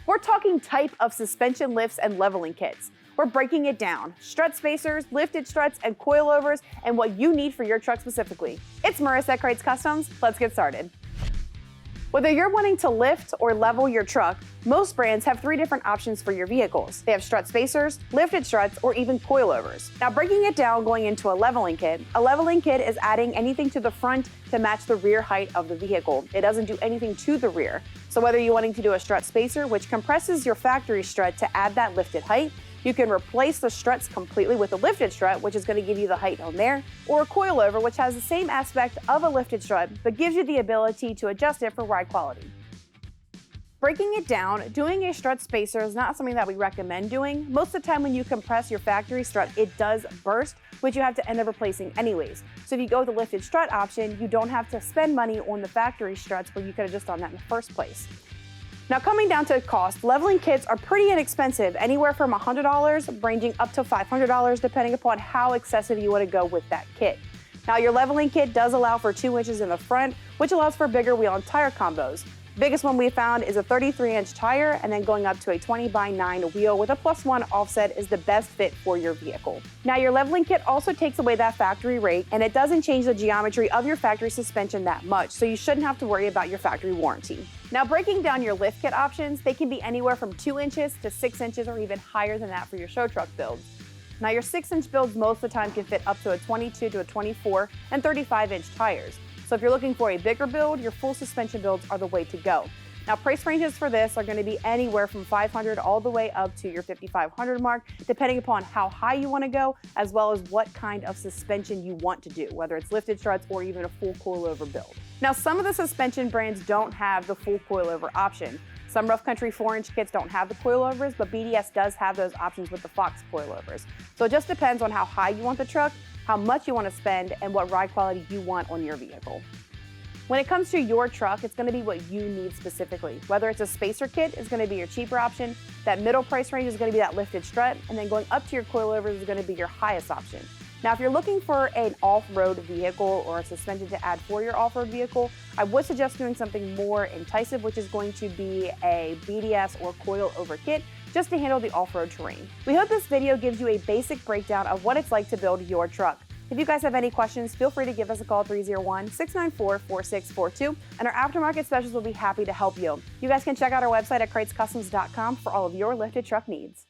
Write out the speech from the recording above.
We're talking type of suspension lifts and leveling kits. We're breaking it down: strut spacers, lifted struts, and coilovers, and what you need for your truck specifically. It's Marissa at Krietz Customs. Let's get started. Whether you're wanting to lift or level your truck, most brands have 3 different options for your vehicles. They have strut spacers, lifted struts, or even coilovers. Now, breaking it down, going into a leveling kit is adding anything to the front to match the rear height of the vehicle. It doesn't do anything to the rear. So whether you're wanting to do a strut spacer, which compresses your factory strut to add that lifted height, you can replace the struts completely with a lifted strut, which is going to give you the height on there, or a coilover, which has the same aspect of a lifted strut, but gives you the ability to adjust it for ride quality. Breaking it down, doing a strut spacer is not something that we recommend doing. Most of the time when you compress your factory strut, it does burst, which you have to end up replacing anyways. So if you go with the lifted strut option, you don't have to spend money on the factory struts where you could have just done that in the first place. Now, coming down to cost, leveling kits are pretty inexpensive, anywhere from $100 ranging up to $500 depending upon how excessive you want to go with that kit. Now, your leveling kit does allow for 2 inches in the front, which allows for bigger wheel and tire combos. The biggest one we found is a 33-inch tire, and then going up to a 20x9 wheel with a +1 offset is the best fit for your vehicle. Now, your leveling kit also takes away that factory rake, and it doesn't change the geometry of your factory suspension that much, so you shouldn't have to worry about your factory warranty. Now, breaking down your lift kit options, they can be anywhere from 2 inches to 6 inches or even higher than that for your show truck builds. Now, your 6-inch builds most of the time can fit up to a 22 to a 24 and 35-inch tires. So if you're looking for a bigger build, your full suspension builds are the way to go. Now, price ranges for this are going to be anywhere from $500 all the way up to your $5,500 mark, depending upon how high you want to go, as well as what kind of suspension you want to do, whether it's lifted struts or even a full coilover build. Now, some of the suspension brands don't have the full coilover option. Some Rough Country 4-inch kits don't have the coilovers, but BDS does have those options with the Fox coilovers. So it just depends on how high you want the truck, how much you want to spend, and what ride quality you want on your vehicle. When it comes to your truck, it's going to be what you need specifically. Whether it's a spacer kit is going to be your cheaper option, that middle price range is going to be that lifted strut, and then going up to your coilovers is going to be your highest option. Now, if you're looking for an off-road vehicle or a suspension to add for your off-road vehicle, I would suggest doing something more enticing, which is going to be a BDS or coilover kit, just to handle the off-road terrain. We hope this video gives you a basic breakdown of what it's like to build your truck. If you guys have any questions, feel free to give us a call, 301-694-4642, and our aftermarket specialists will be happy to help you. You guys can check out our website at KreitzCustoms.com for all of your lifted truck needs.